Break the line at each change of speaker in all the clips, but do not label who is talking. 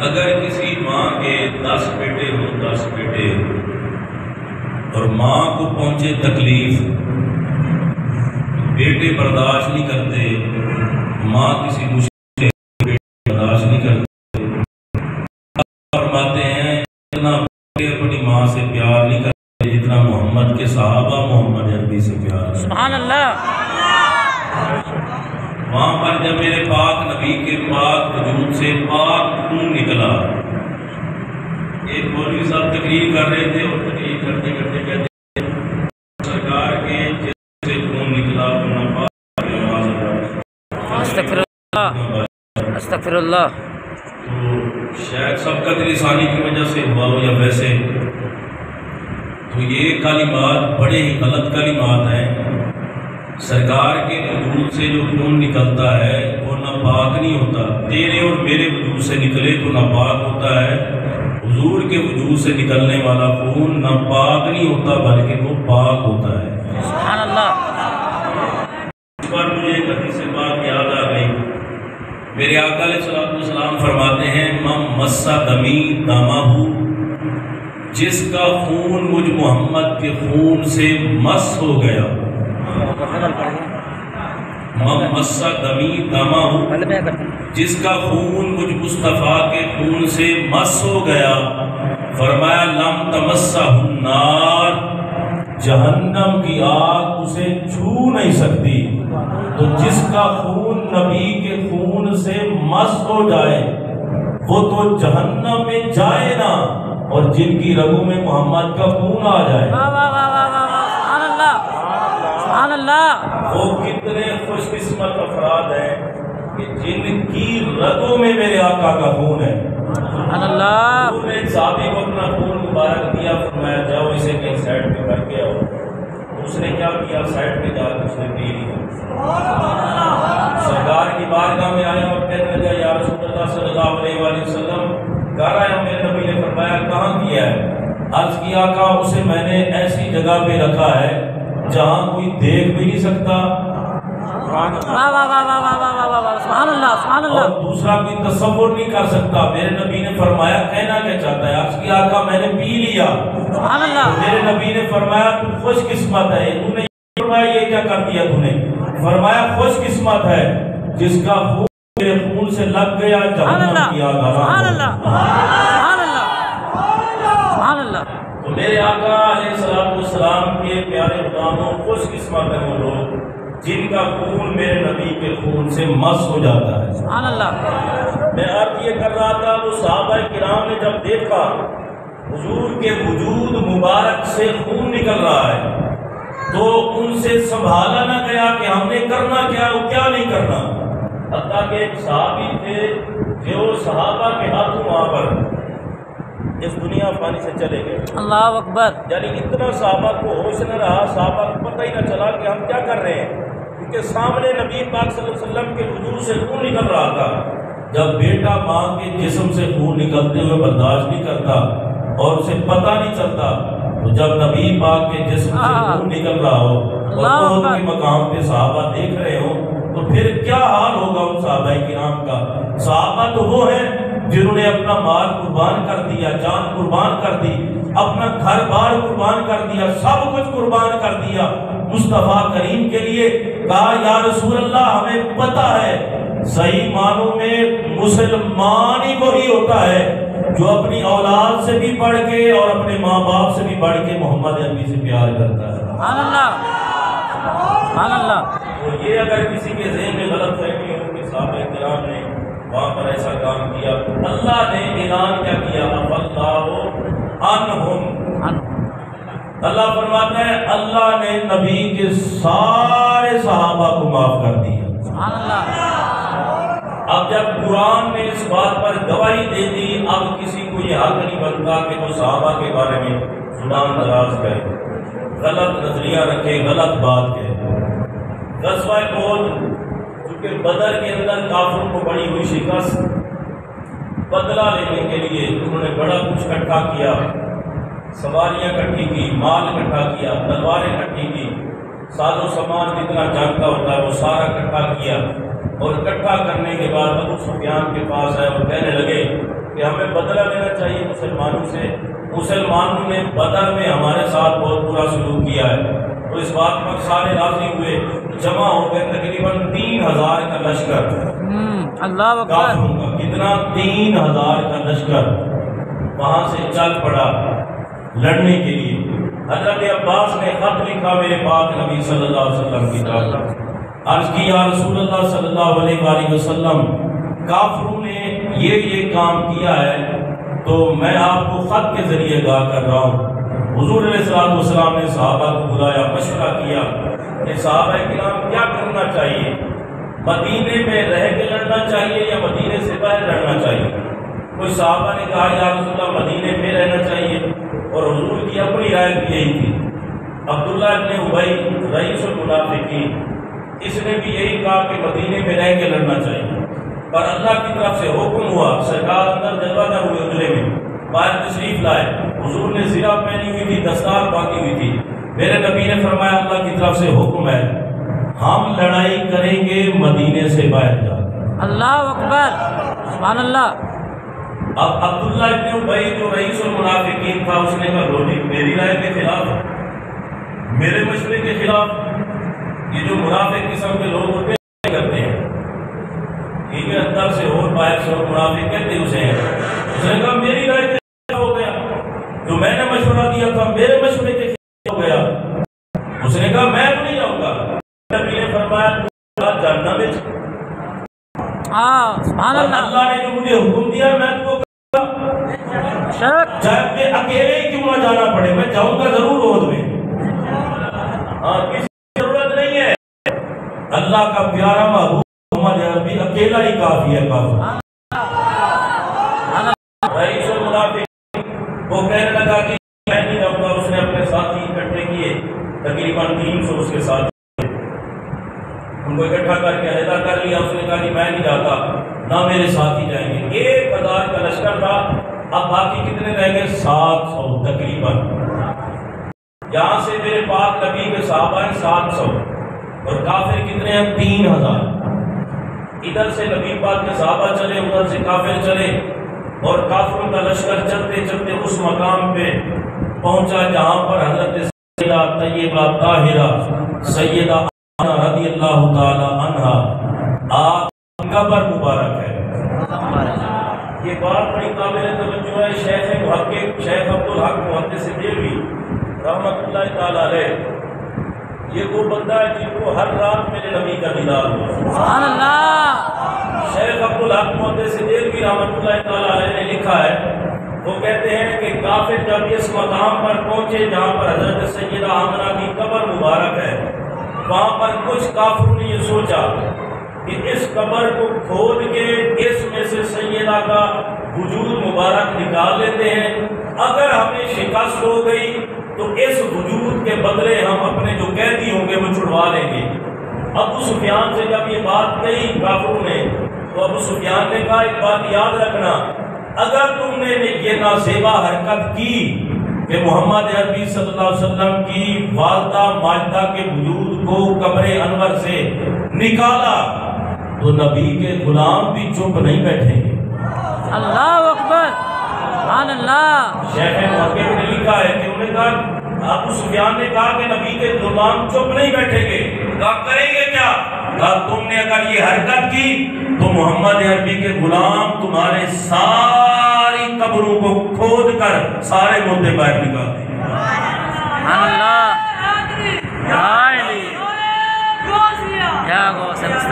اگر کسی ماں کے 10 بیٹے ہوں 10 بیٹے اور ماں کو پہنچے تکلیف، بیٹے برداشت نہیں کرتے، ماں کسی مشکل برداشت نہیں کرتے، فرماتے ہیں اتنا بیٹے اپنی ماں سے پیار نہیں کرتے جتنا محمد کے صحابہ محمد عربی سے پیار ہے۔
سبحان اللہ۔
وہاں پر جب میرے پاک نبی کے پاک وجود سے پاک خون نکلا، ایک مولوی صاحب تقریر کر رہے تھے اور تقریر کرتے کرتے کہتے سرکار کے جسم سے خون نکلا،
استغفر اللہ استغفر اللہ۔
تو شاید سبقت لسانی کی وجہ سے ہوا ہو یا ویسے، تو یہ کلمات بڑے ہی غلط کلمات ہیں۔ سرکار کے وجود سے جو خون نکلتا ہے وہ ناپاک نہیں ہوتا، تیرے اور میرے وجود سے نکلے تو ناپاک ہوتا ہے، حضور کے وجود سے نکلنے والا خون ناپاک نہیں ہوتا بلکہ وہ پاک ہوتا ہے۔
سبحان اللہ۔
اس پر مجھے ایک حدیث سے بات یاد آ گئی، میرے آقا علیہ الصلوۃ والسلام فرماتے ہیں من مس دمی دمہ، جس کا خون مجھ محمد کے خون سے مس ہو گیا، من مس دمی دمہ، جس کا خون مجھ مصطفیٰ کے خون سے مس ہو گیا، فرمایا لم تمسہ النار، جہنم کی آگ اسے چھو نہیں سکتی۔ تو جس کا خون نبی کے خون سے مس ہو جائے وہ تو جہنم میں جائے نا، اور جن کی رگوں میں محمد کا خون آ جائے
سبحان اللہ،
وہ کتنے خوش قسمت افراد ہیں کہ جن کی رگوں میں میرے آقا کا خون ہے۔
سبحان اللہ۔
انہوں نے ایک صحابی کو اپنا خون مبارک دیا، فرمایا جاؤ اسے کہیں سائڈ پہ کر کے آؤ۔ اس نے کیا کیا؟ سائڈ پہ جا کے اس نے پی لیا۔ سرکار کی بارگاہ میں آیا اور کہنے لگا یا رسول اللہ صلی اللہ علیہ وآلہ وسلم، کہہ رہا ہے میرے نبی نے فرمایا کہاں کیا ہے؟ عرض کیا آقا اسے میں نے ایسی جگہ پہ رکھا ہے جہاں کوئی دیکھ بھی نہیں سکتا،
سبحان اللہ سبحان اللہ،
اور دوسرا کوئی تصور نہیں کر سکتا۔ میرے نبی نے فرمایا کہنا کیا چاہتا ہے؟ عرض کیا آقا میں نے پی لیا۔
سبحان اللہ۔
میرے نبی نے فرمایا تو خوش قسمت ہے، تو نے فرمایا یہ کیا کر دیا تو نے؟ فرمایا خوش قسمت ہے جس کا خون میرے خون سے لگ گیا جہنم کی آگ حرام۔
سبحان اللہ سبحان اللہ سبحان اللہ۔
تو میرے آقا علیہ السلام کے پیارے غلاموں، خوش قسمت ہیں وہ لوگ جن کا خون میرے نبی کے خون سے مس ہو جاتا ہے۔
سبحان اللہ۔
میں آپ یہ کر رہا تھا، وہ صحابہ کرام نے جب دیکھا حضور کے وجود مبارک سے خون نکل رہا ہے تو ان سے سنبھالا نہ گیا کہ ہم نے کرنا کیا اور کیا نہیں کرنا۔ حتیٰ کہ ایک صحابی تھے جو صحابہ کے ہاتھوں وہاں پر اس دنیا فانی سے چلے گئے۔
اللہ اکبر۔
یعنی اتنا صحابہ کو ہوش نہ رہا، صحابہ کو پتہ ہی نہ چلا کہ ہم کیا کر رہے ہیں، کیونکہ سامنے نبی پاک صلی اللہ علیہ وسلم کے وجود سے خون نکل رہا تھا۔ جب بیٹا ماں کے جسم سے خون نکلتے ہوئے برداشت نہیں کرتا اور اسے پتہ نہیں چلتا، تو جب نبی پاک کے جسم سے خون نکل رہا ہو اور خود کے مقام پہ صحابہ دیکھ رہے ہو تو پھر کیا حال ہوگا ان صحابہ کرام کا۔ صحابہ تو وہ ہیں جنہوں نے اپنا مال قربان کر دیا، جان قربان کر دی، اپنا گھر بار قربان کر دیا، سب کچھ قربان کر دیا مصطفیٰ کریم کے لیے۔ کہا یا رسول اللہ ہمیں پتہ ہے صحیح معنوں میں مسلمان ہی وہی ہوتا ہے جو اپنی اولاد سے بھی بڑھ کے اور اپنے ماں باپ سے بھی بڑھ کے محمد عربی سے پیار کرتا ہے۔
سبحان اللہ سبحان اللہ۔
تو یہ اگر کسی کے ذہن میں غلط فہمی ہو کہ صحابہ کرام نے وہاں پر ایسا کام کیا، اللہ نے اعلان کیا کیا؟ اللہ عنہم، اللہ فرماتا ہے اللہ نے نبی کے سارے صحابہ کو معاف کر دیا۔
سبحان اللہ۔
اب جب قرآن نے اس بات پر گواہی دے دی، اب کسی کو یہ حق نہیں بنتا کہ وہ صحابہ کے بارے میں زبان دراز کرے، غلط نظریہ رکھے، غلط بات کہے۔ غزوہ احد چونکہ بدر کے اندر کافروں کو بڑی ہوئی شکست، بدلہ لینے کے لیے انہوں نے بڑا کچھ اکٹھا کیا، سواریاں اکٹھی کی، مال اکٹھا کیا، تلواریں اکٹھی کی، ساز و سامان جتنا جنگ کا ہوتا ہے وہ سارا اکٹھا کیا۔ اور اکٹھا کرنے کے بعد ابو سفیان کے پاس آئے اور کہنے لگے کہ ہمیں بدلہ لینا چاہیے مسلمانوں سے، مسلمانوں نے بدر میں ہمارے ساتھ بہت برا سلوک کیا ہے۔ تو اس بات پر سارے راضی ہوئے، جمع ہو گئے تقریباً 3000 کا لشکر،
اللہ اکبر،
کافروں کا کتنا، 3000 کا لشکر وہاں سے چل پڑا لڑنے کے لیے۔ حضرت عباس نے خط لکھا میرے پاک نبی صلی اللہ علیہ وسلم کی طرف، عرض کی یا رسول اللہ صلی اللہ علیہ وآلہ وسلم، کافروں نے یہ کام کیا ہے تو میں آپ کو خط کے ذریعے آگاہ کر رہا ہوں۔ حضور علیہ السلام نے صحابہ کو بلایا، مشورہ کیا کہ صحابہ کرام کیا کرنا چاہیے، مدینے میں رہ کے لڑنا چاہیے یا مدینے سے باہر لڑنا چاہیے؟ کچھ صحابہ نے کہا یا رسول اللہ مدینے میں رہنا چاہیے، اور حضور کی اپنی رائے بھی یہی تھی۔ عبداللہ ابن ابی رئیس المنافقین، اس نے بھی یہی کہا کہ مدینے میں رہ کے لڑنا چاہیے، پر اللہ کی طرف سے حکم ہوا، سرکار اندر جلوہ گر ہوئے اجرے میں باہر تشریف لائے، حضور نے زرہ پہنی ہوئی تھی، دستار باندھی ہوئی تھی، میرے نبی نے فرمایا اللہ کی طرف سے حکم ہے ہم لڑائی کریں گے مدینے سے باہر جا کر۔
اللہ اکبر، سبحان اللہ۔
اب عبداللہ ابن ابی جو رئیس المنافقین تھا، اس نے کہا روٹی میری رائے کے خلاف، میرے مشورے کے خلاف، یہ جو منافق قسم کے لوگ ہوتے ہیں کرتے ہیں، ٹھیک ہے، اندر سے اور باہر سے اور، منافق کہتے اسے ہیں۔ اس نے کہا میری رائے کے خلاف ہو گیا، جو میں نے مشورہ دیا تھا میرے مشورے کے خلاف ہو گیا۔ اس نے کہا میں نہیں جاؤں گا۔ نبی نے فرمایا جہنم میں،
سبحان اللہ،
اللہ نے جو مجھے حکم دیا میں تو چاہے اکیلے ہی کیوں نہ جانا پڑے، میں جاؤں گا ضرور عہد میں، کسی کی ضرورت نہیں ہے، اللہ کا پیارا محبوب محمد عربی اکیلا ہی کافی ہے۔ کافی رئیس المنافق وہ کہنے لگا کہ میں نہیں جاؤں گا۔ اس نے اپنے ساتھی اکٹھے کیے، تقریباً 300 اس کے ساتھ، ان کو اکٹھا کر کے علیحدہ کر لیا۔ اس نے کہا کہ میں نہیں جاتا، نہ میرے ساتھی جائیں گے۔ 1000 کا لشکر تھا، اب باقی کتنے رہ گئے؟ 700 تقریباً۔ یہاں سے میرے پاک نبی کے صحابہ ہیں 700، اور کافر کتنے ہیں؟ 3000۔ ادھر سے نبی پاک کے صحابہ چلے، ادھر سے کافر چلے، اور کافروں کا لشکر چلتے چلتے اس مقام پہ پہنچا جہاں پر حضرت سیدہ طیبہ طاہرہ سیدہ رضی اللہ تعالی عنہا آپ قبر مبارک ہے۔ یہ بات بڑی قابل توجہ ہے۔ شیخ محقق شیخ عبدالحق محدث دہلوی رحمۃ اللہ تعالی علیہ، یہ وہ بندہ ہے جن کو ہر رات میرے نبی کا دیدار ہوا۔
سبحان اللہ۔
شیخ عبدالحق محدث دہلوی رحمۃ اللہ تعالی علیہ نے لکھا ہے، وہ کہتے ہیں کہ کافر جب اس مقام پر پہنچے جہاں پر حضرت سیدہ آمنہ کی قبر مبارک ہے، وہاں پر کچھ کافروں نے یہ سوچا کہ اس قبر کو کھود کے اس میں سے سیدہ کا وجود مبارک نکال لیتے ہیں، اگر ہمیں شکست ہو گئی تو اس وجود کے بدلے ہم اپنے جو قیدی ہوں گے وہ چھڑوا لیں گے۔ ابو سفیان سے جب یہ بات کہی کافروں نے، تو ابو سفیان نے کہا ایک بات یاد رکھنا، اگر تم نے یہ نازیبا حرکت کی کہ محمد عربی صلی اللہ علیہ وسلم کی والدہ ماجدہ کے وجود کو قبر انور سے نکالا تو نبی کے غلام بھی چپ نہیں بیٹھیں گے۔
اللہ اکبر، سبحان اللہ۔
شیخ محقق نے لکھا ہے کہ انہوں نے کہا، ابو سفیان نے کہا کہ نبی کے غلام چپ نہیں بیٹھیں گے، کہا کریں گے کیا؟ کہا تم نے اگر یہ حرکت کی تو محمد عربی کے غلام تمہارے ساری قبروں کو کھود کر سارے مردے باہر نکال دیں گے۔
سبحان اللہ،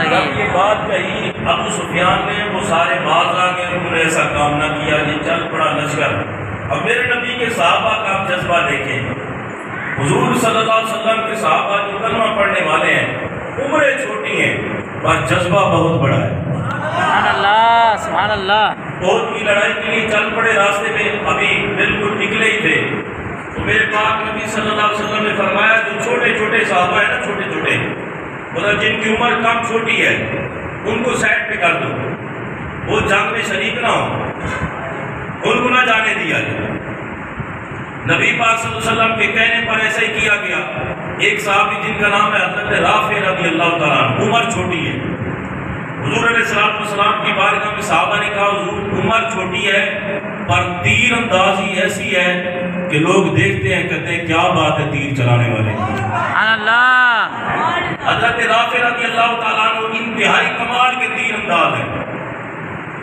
جب یہ بات کہی ابو سفیان نے، وہ سارے باز آ گئے، انہوں نے ایسا کام نہ کیا، یہ چل پڑا لشکر۔ اب میرے نبی کے صحابہ کا آپ جذبہ دیکھیں، حضور صلی اللہ علیہ وسلم کے صحابہ جو کلمہ پڑھنے والے ہیں، عمریں چھوٹی ہیں پر جذبہ بہت بڑا ہے۔
سبحان اللہ، سبحان اللہ۔
احد کی لڑائی کے لیے چل پڑے، راستے میں ابھی بالکل نکلے ہی تھے تو میرے پاک نبی صلی اللہ علیہ وسلم نے فرمایا جو چھوٹے چھوٹے صحابہ ہیں نا، چھوٹے چھوٹے مطلب جن کی عمر کم چھوٹی ہے، ان کو سائڈ پہ کر دو، وہ جنگ میں شریک نہ ہو، ان کو نہ جانے دیا جائے۔ نبی پاک صلی اللہ علیہ وسلم کے کہنے پر ایسا ہی کیا گیا۔ ایک صحابی جن کا نام ہے حضرت رافع رضی اللہ تعالیٰ عنہ، عمر چھوٹی ہے، حضور علیہ السلام کی بارگاہ میں صحابہ نے کہا حضور عمر چھوٹی ہے پر تیر اندازی ایسی ہے کہ لوگ دیکھتے ہیں کہتے ہیں کیا بات ہے تیر چلانے والے کی۔
سبحان اللہ۔
حضرت رافع رضی اللہ تعالیٰ عنہ انتہائی کمال کے تیر انداز ہیں،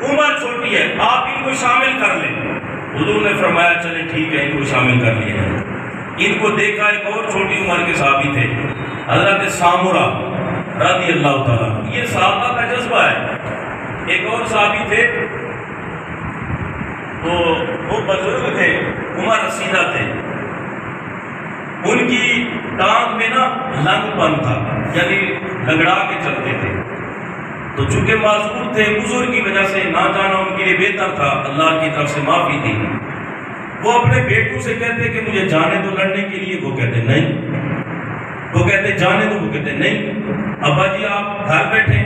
عمر چھوٹی ہے، آپ ان کو شامل کر لیں۔ حضور نے فرمایا چلے ٹھیک ہے، ان کو شامل کر لیا۔ ان کو دیکھا ایک اور چھوٹی عمر کے صحابی تھے، حضرت سامورہ رضی اللہ تعالیٰ عنہ۔ یہ صحابہ کا جذبہ ہے۔ ایک اور صحابی تھے تو وہ بزرگ تھے، عمر رسیدہ تھے، ان کی ٹانگ میں نا لنگ پن تھا، یعنی لگڑا کے چلتے تھے، تو چونکہ معذور تھے عذر کی وجہ سے نہ جانا ان کے لیے بہتر تھا، اللہ کی طرف سے معافی تھی۔ وہ اپنے بیٹوں سے کہتے کہ مجھے جانے دو لڑنے کے لیے، وہ کہتے نہیں، وہ کہتے جانے دو، وہ کہتے نہیں، ابا جی آپ گھر بیٹھیں،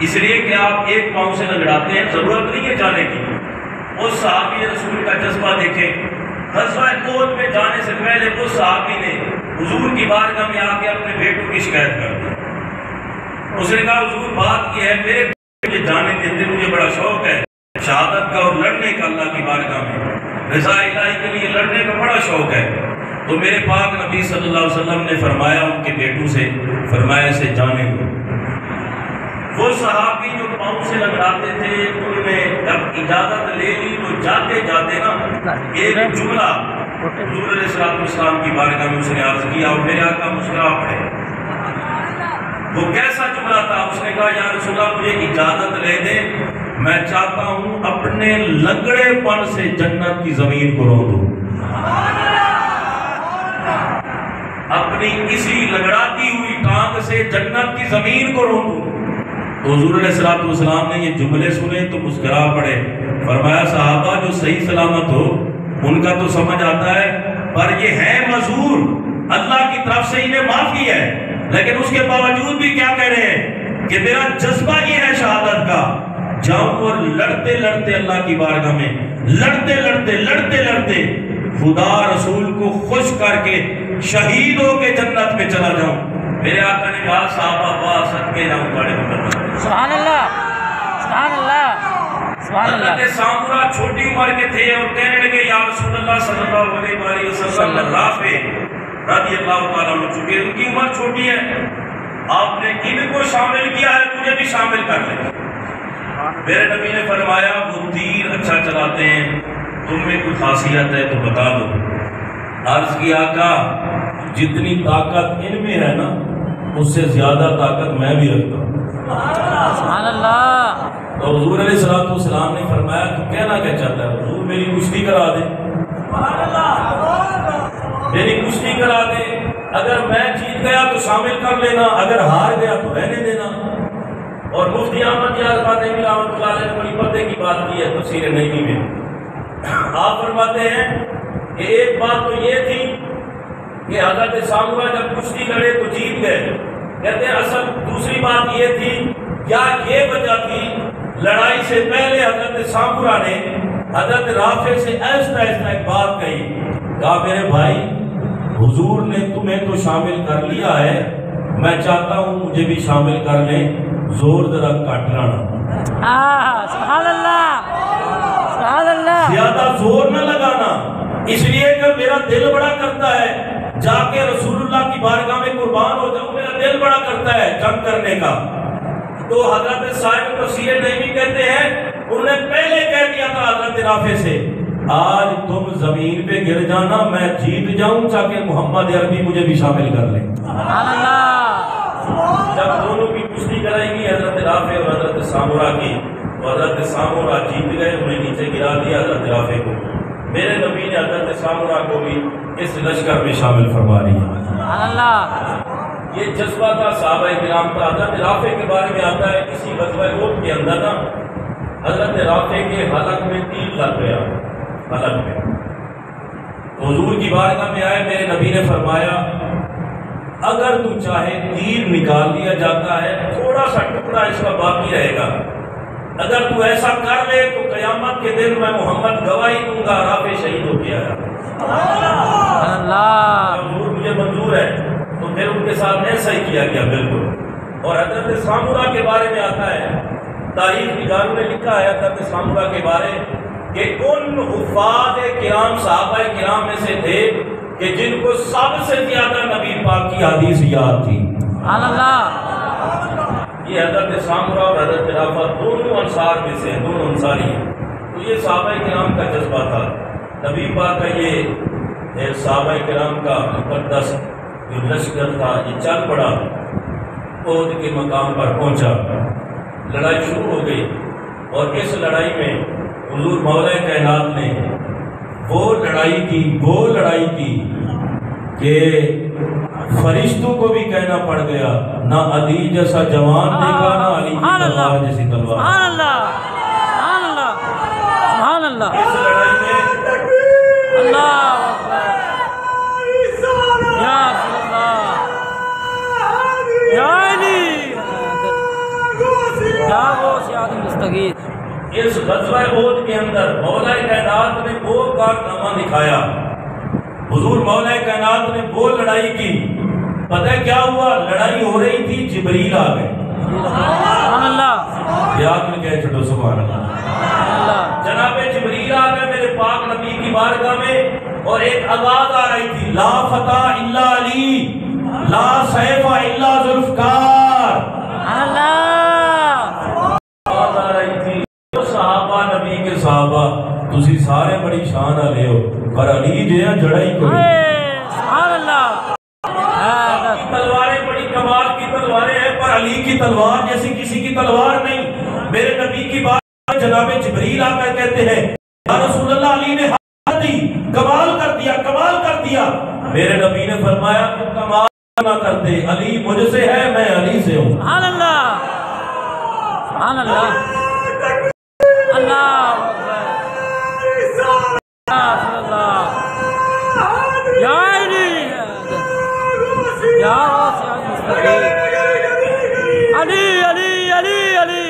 اس لیے کہ آپ ایک پاؤں سے لگڑاتے ہیں، ضرورت نہیں ہے جانے کی۔ اس صحابی رسول کا جذبہ دیکھیں، غزوہ احد میں جانے سے پہلے اس صحابی نے حضور کی بارگاہ میں آ کے اپنے بیٹوں کی شکایت کر دی۔ اس نے کہا حضور بات یہ ہے میرے مجھے جانے دیتے، مجھے بڑا شوق ہے شہادت کا اور لڑنے کا، اللہ کی بارگاہ میں رضا الہی کے لیے لڑنے کا بڑا شوق ہے۔ تو میرے پاک نبی صلی اللہ علیہ وسلم نے فرمایا ان کے بیٹوں سے، فرمایا اسے جانے دو۔ وہ صحابی جو پاؤں سے لگڑاتے تھے انہوں نے جب اجازت لے لی تو جاتے جاتے نا ایک جملہ حضور علیہ السلام کی بارگاہ میں اس نے عرض کیا اور میرے آقا مسکرا پڑے۔ وہ کیسا جملہ تھا؟ اس نے کہا یا رسول اللہ مجھے اجازت لے دے، میں چاہتا ہوں اپنے لنگڑے پن سے جنت کی زمین کو رو دوں، اپنی اسی لگڑاتی ہوئی ٹانگ سے جنت کی زمین کو رو دوں۔ تو حضور علیہ السلام نے یہ جملے سنے تو مسکرا پڑے، فرمایا صحابہ جو صحیح سلامت ہو ان کا تو سمجھ آتا ہے، پر یہ ہے معذور، اللہ کی طرف سے انہیں معافی ہے، لیکن اس کے باوجود بھی کیا کہہ رہے ہیں کہ میرا جذبہ یہ ہے شہادت کا، جاؤں اور لڑتے لڑتے اللہ کی بارگاہ میں لڑتے لڑتے لڑتے لڑتے خدا رسول کو خوش کر کے شہید ہو کے جنت میں چلا جاؤں۔ میرے آقا نے کہا صحابہ واہ صدقے جاؤں تھوڑے مقدم۔
سبحان اللہ، سبحان اللہ، سبحان اللہ۔
حضرت سامورہ چھوٹی عمر کے تھے اور کہنے لگے یا رسول اللہ صلی اللہ علیہ وسلم، رافع رضی اللہ تعالیٰ عنہ چونکہ ان کی عمر چھوٹی ہے، آپ نے ان کو شامل کیا ہے، مجھے بھی شامل کر لیں۔ میرے نبی نے فرمایا وہ تیر اچھا چلاتے ہیں، تم میں کوئی خاصیت ہے تو بتا دو۔ عرض کیا آقا جتنی طاقت ان میں ہے نا اس سے زیادہ طاقت میں بھی رکھتا ہوں۔
سبحان اللہ۔
تو حضور علیہ السلام نے فرمایا تو کہنا کیا چاہتا ہے؟ حضور میری کشتی کرا دے، میری کشتی کرا دے، اگر میں جیت گیا تو شامل کر لینا، اگر ہار گیا تو رہنے دینا۔ اور مفتی احمد یار فاطمی رحمۃ اللہ علیہ نے بڑی پردے کی بات کی ہے تفسیر نبوی میں، آپ فرماتے ہیں کہ ایک بات تو یہ تھی کہ حضرت سامورہ جب کشتی لڑے تو جیت گئے، کہتے ہیں اصل دوسری بات یہ تھی کیا یہ وجہ تھی لڑائی سے پہلے حضرت سامورہ نے حضرت رافع سے ایسا ایک بات کہی، کہا میرے بھائی حضور نے تمہیں تو شامل کر لیا ہے، میں چاہتا ہوں مجھے بھی شامل کر لیں، زور ذرا کٹ لانا،
سبحان اللہ، سبحان اللہ،
زیادہ زور نہ لگانا، اس لیے کہ میرا دل بڑا کرتا ہے جا کے رسول اللہ کی بارگاہ میں قربان ہو جاؤں، میرا دل بڑا کرتا ہے جنگ کرنے کا۔ تو حضرت صاحب تفسیر نبوی کہتے ہیں انہوں نے پہلے کہہ دیا تھا حضرت رافع سے آج تم زمین پہ گر جانا، میں جیت جاؤں تاکہ محمد عربی مجھے بھی شامل کر لیں۔
سبحان اللہ۔
جب دونوں کی کشتی کرائیں گی حضرت رافع اور حضرت سامورہ کی، تو حضرت سامورہ جیت گئے، انہیں نیچے گرا دیا حضرت رافع کو۔ میرے نبی نے حضرت سامورہ کو بھی اس لشکر میں شامل فرما لیا۔
سبحان اللہ۔
یہ جذبہ تھا صحابہ کرام کا۔ حضرت رافع کے بارے میں آتا ہے کسی غزوہ احد کے اندر نا حضرت رافع کے حلق میں تیر لگ گیا، حلق میں۔ تو حضور کی بارگاہ میں آئے، میرے نبی نے فرمایا اگر تو چاہے تیر نکال لیا جاتا ہے، تھوڑا سا ٹکڑا اس کا باقی رہے گا، اگر تو ایسا کر لے تو قیامت کے دن میں محمد گواہی دوں گا رافع شہید ہو گیا ہے۔
سبحان اللہ۔
حضور مجھے منظور ہے، تو پھر ان کے ساتھ ایسا ہی کیا گیا، بالکل اور حضرت سامورا کے بارے میں آتا ہے، تاریخ نگاروں نے لکھا ہے حضرت سامورا کے بارے کہ ان حفاظ کرام صحابہ کرام میں سے تھے کہ جن کو سب سے زیادہ نبی پاک کی حدیث یاد تھی۔
سبحان اللہ۔
یہ حضرت سامورا اور حضرت رافع دونوں انصار میں سے ہیں، دونوں انصاری ہیں۔ تو یہ صحابہ کرام کا جذبہ تھا، نبی پاک کا یہ صحابہ کرام کا مقدس جو لشکر تھا یہ چل پڑا، عہد کے مقام پر پہنچا، لڑائی شروع ہو گئی، اور اس لڑائی میں حضور مولا کائنات نے وہ لڑائی کی کہ فرشتوں کو بھی کہنا پڑ گیا، نہ علی جیسا جوان دیکھا، نہ علی کی تلوار جیسی تلوار۔
سبحان اللہ، سبحان اللہ، سبحان اللہ۔
اس لڑائی میں
اللہ اکبر، یا رسول اللہ، یا علی، یا غوث عالم مستغیث۔
اس غزوہ احد کے اندر مولا کائنات نے وہ کارنامہ دکھایا، حضور مولا کائنات نے وہ لڑائی کی۔ پتہ کیا ہوا؟ لڑائی ہو رہی تھی، جبریل آ گئے۔
سبحان اللہ،
یاد میں کہہ چھوڑو سبحان اللہ۔ جناب جبریل آ گئے میرے پاک نبی کی بارگاہ میں، اور ایک آواز آ رہی تھی، لا فتح الا علی، لا سیف الا ذوالفقار۔
سبحان اللہ،
آواز آ رہی تھی، صحابہ نبی کے صحابہ تسی سارے بڑی شان والے ہو، پر علی جہاں جڑا ہی کوئی۔
سبحان اللہ۔
تلواریں بڑی کمال کی تلواریں ہیں، پر علی کی تلوار جیسی کسی کی تلوار نہیں۔ میرے نبی کی بات جناب جبریل آ کر کہتے ہیں، یا رسول اللہ علی نے حق دی، کمال کر دیا، کمال کر دیا۔ میرے نبی نے فرمایا تو کمال نہ کرتے، علی مجھ سے ہے، میں علی سے ہوں۔
سبحان اللہ، سبحان اللہ، اللہ اکبر، یا رسول اللہ، یا علی، یا غوث عالم مستغیث۔ علی علی علی علی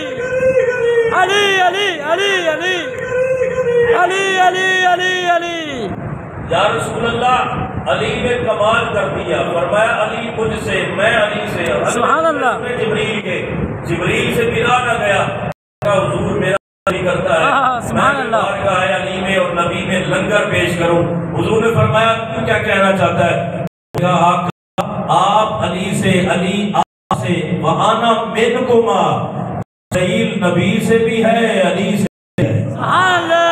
علی علی علی علی علی علی علی علی۔
یا رسول اللہ، علی نے کمال کر دیا، فرمایا علی مجھ سے، میں علی سے۔
سبحان اللہ۔
جبریل سے ملا نہ گیا، حضور میرا علی کرتا ہے،
سبحان اللہ۔
میں علی میں اور نبی میں لنگر پیش کروں۔ حضور نے فرمایا تو کیا کہنا چاہتا ہے؟ کہا آپ علی سے، علی آپ سے، وَأَنَا مِنْكُمَا، سیل نبی سے بھی ہے، علی سے بھی ہے۔
سبحان اللہ۔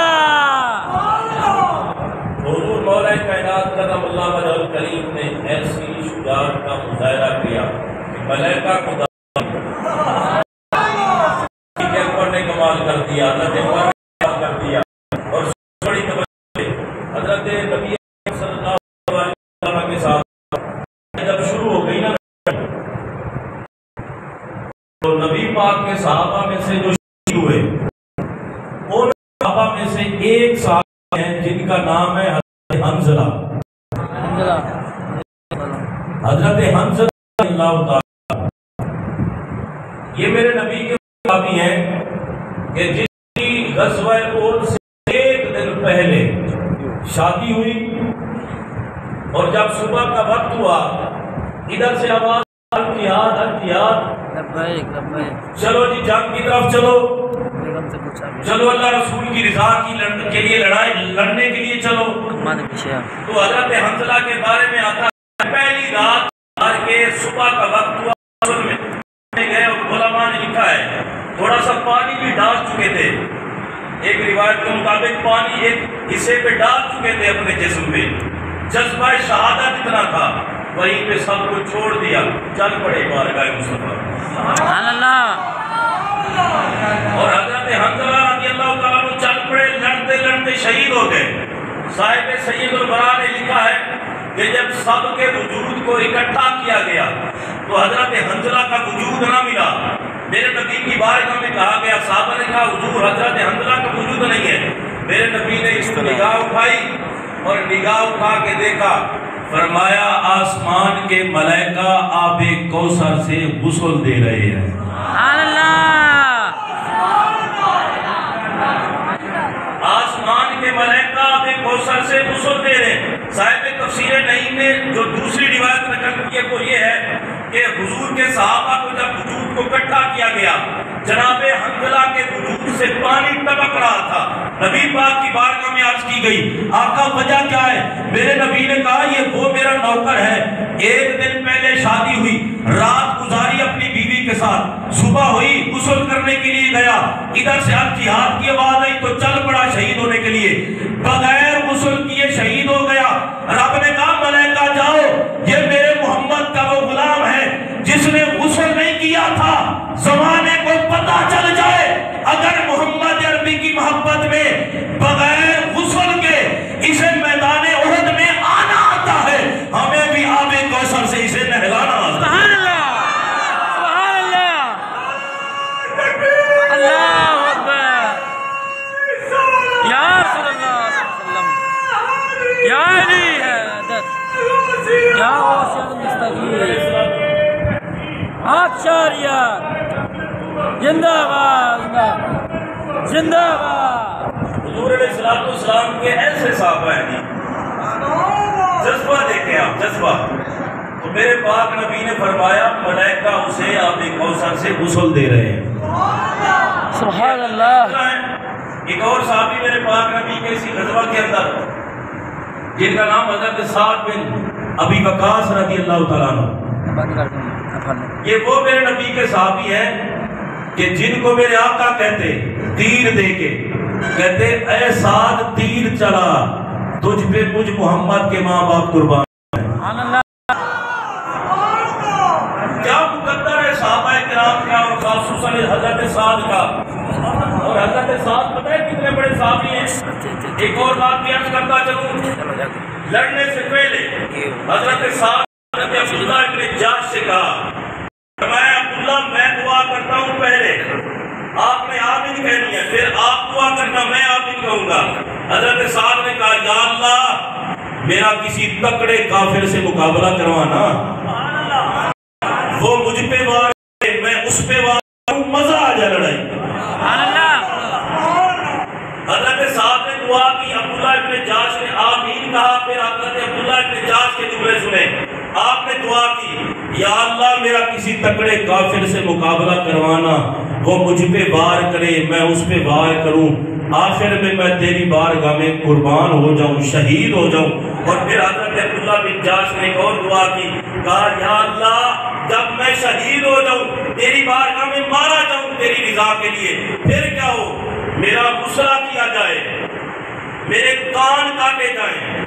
حضور مولا کائنات قدم اللہ وجہ الکریم نے ایسی شجاعت کا مظاہرہ کیا کہ ملائکہ کو نے کمال کر دیا، حضرت عمر نے کمال کر دیا، اور بڑی توجہ حضرت نبی صلی اللہ علیہ وسلم کے ساتھ جب شروع ہو گئی نا، تو نبی پاک کے صحابہ میں سے جو شہید ہوئے، ان صحابہ میں سے ایک صحابہ ہیں جن کا نام ہے حضرت حنظلہ۔ حضرت حنظلہ اللہ تعالیٰ، یہ میرے نبی کے صحابی ہیں کہ جن کی غزوہ احد سے ایک دن پہلے شادی ہوئی، اور جب صبح کا وقت ہوا ادھر سے آواز الجہاد الجہاد، چلو جی جنگ کی طرف چلو، چلو اللہ رسول کی رضا کے لیے لڑنے کے لیے چلو۔ تو حضرت حنظلہ کے بارے میں آتا ہے، پہلی رات کے صبح کا وقت ہوا، اصل میں گئے اور علماء نے لکھا ہے تھوڑا سا پانی بھی ڈال چکے تھے، ایک روایت کے مطابق پانی ایک حصے پہ ڈال چکے تھے اپنے جسم پہ، جذبہ شہادت اتنا تھا، وہیں پہ سب کو چھوڑ دیا، چل پڑے بارگاہ مصطفیٰ۔
سبحان اللہ۔
اور حضرت حنظلہ رضی اللہ تعالیٰ عنہ چل پڑے، لڑتے لڑتے شہید ہو گئے۔ صاحب سید البراء نے لکھا ہے کہ جب سب کے وجود کو اکٹھا کیا گیا تو حضرت حنظلہ کا وجود نہ ملا۔ میرے نبی کی بارگاہ میں کہا گیا، صحابہ نے کہا حضور حضرت حنظلہ کا وجود نہیں ہے۔ میرے نبی نے اس کو نگاہ اٹھائی اور نگاہ اٹھا کے دیکھا، فرمایا آسمان کے ملائکہ آب کوثر سے غسل دے رہے ہیں۔
سبحان اللہ۔
آسمان کے ملائکہ آب کوثر سے غسل دے رہے ہیں۔ صاحب تفسیر نعیم نے جو دوسری روایت نقل کی ہے وہ یہ ہے کہ حضور کے صحابہ کو جب وجود کو اکٹھا کیا گیا، جناب حنظلہ کے وجود سے پانی ٹپک رہا تھا، نبی پاک کی بارگاہ میں عرض کی گئی آقا وجہ کیا ہے؟ میرے نبی نے کہا یہ وہ میرا نوکر ہے، ایک دن پہلے شادی ہوئی، رات گزاری اپنی بیوی کے ساتھ، صبح ہوئی غسل کرنے کے لیے گیا، ادھر سے الجہاد کی آواز آئی تو چل پڑا شہید ہونے کے لیے، بغیر غسل کیے شہید ہو گیا۔ رب نے کہا ملائکہ جاؤ، یہ میرے محمد کا وہ غلام ہے جس نے غسل نہیں کیا تھا، زمانے کو پتہ چل جائے اگر محمد عربی کی محبت میں بغیر غسل کے اسے میدان احد میں آنا آتا ہے، ہمیں بھی آب کوثر سے اسے نہلانا آتا ہے۔
سبحان اللہ، سبحان اللہ، اللہ اکبر، یا رسول اللہ صلی اللہ علیہ وسلم، یا علی حیدر، یا غوث المستغیث، آپ شاریات، زندہ باد، زندہ باد۔
حضور علیہ السلام کے ایسے صحابہ ہیں جی، جذبہ دیکھیں آپ، جذبہ۔ تو میرے پاک نبی نے فرمایا ملائکہ اسے آب کوثر سے غسل دے رہے ہیں،
سبحان اللہ۔
ایک اور صحابی میرے پاک نبی کے اسی غزوہ کے اندر جن کا نام حضرت سعد بن ابی وقاص رضی اللہ تعالیٰ عنہ، یہ وہ میرے نبی کے صحابی ہیں کہ جن کو میرے آقا کہتے تیر دے کے کہتے اے سعد تیر چلا تجھ پہ مجھ محمد کے ماں باپ قربان ہیں۔ کیا مقدر ہے صحابہ کرام کا اور خصوصاً حضرت سعد کا، اور حضرت سعد پتہ ہے کتنے بڑے صحابی ہیں۔ ایک اور بات بھی عرض کرتا چلوں، لڑنے سے پہلے حضرت سعد حضرت عبداللہ ابن جاش سے کہا فرمایا عبداللہ میں دعا کرتا ہوں پہلے، آپ نے آمین کہنی ہے، پھر آپ دعا کرنا میں آمین کہوں گا۔ حضرت سعد نے کہا یا اللہ میرا کسی تکڑے کافر سے مقابلہ کروانا، وہ مجھ پہ وار کرے میں اس پہ وار کروں، مزہ آ جائے لڑائی۔ حضرت سعد نے دعا کی، عبداللہ ابن جاش نے آمین کہا، پھر حضرت عبداللہ ابن جاش کے جملے سنے، آپ نے دعا کی یا اللہ میرا کسی تکڑے کافر سے مقابلہ کروانا، وہ مجھ پہ وار کرے میں اس پہ وار کروں، آخر میں تیری بارگاہ میں قربان ہو جاؤں، شہید ہو جاؤں۔ اور پھر حضرت عبداللہ بن جاش نے ایک اور دعا کی، کہا یا اللہ جب میں شہید ہو جاؤں تیری بارگاہ میں مارا جاؤں تیری رضا کے لیے، پھر کیا ہو میرا غسلہ کیا جائے، میرے کان کاٹے جائیں،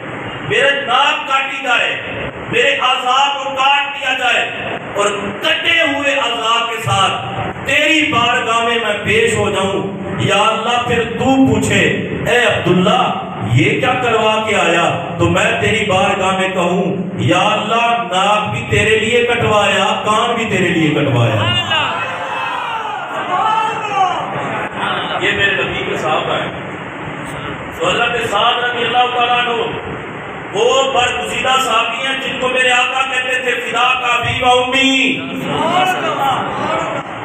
میرے ناک کاٹی جائے، میرے اعضاء کو کاٹ دیا جائے، اور کٹے ہوئے اعضاء کے ساتھ تیری بارگاہ میں پیش ہو جاؤں۔ یا اللہ پھر تو پوچھے اے عبداللہ یہ کیا کروا کے آیا، تو میں تیری بارگاہ میں کہوں یا اللہ ناک بھی تیرے لیے کٹوایا، کان بھی تیرے لیے کٹوایا۔ یہ میرے نبی کے صحابہ ہیں۔ تو حضرت سعد رضی اللہ تعالیٰ عنہ وہ برگزیدہ صحابی ہیں جن کو میرے آقا کہتے تھے فداک ابی و امی۔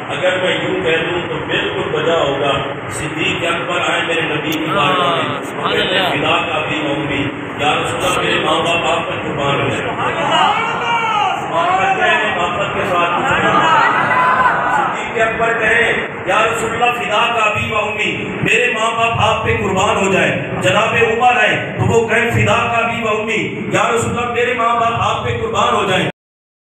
اگر میں یوں کہہ دوں تو بالکل بجا ہوگا، صدیق اکبر آئے میرے نبی کی بارگاہ میں کہتے فداک ابی و امی، یا رسول اللہ میرے ماں باپ آپ پر قربان ہو جائے، محبت کے ساتھ صدیق اکبر کہیں یا رسول اللہ فداک ابی و امی، میرے ماں باپ آپ پہ قربان ہو جائے۔ جناب عمر آئے تو وہ کہیں فداک ابی و امی، یا رسول اللہ میرے ماں باپ آپ پہ قربان ہو جائیں۔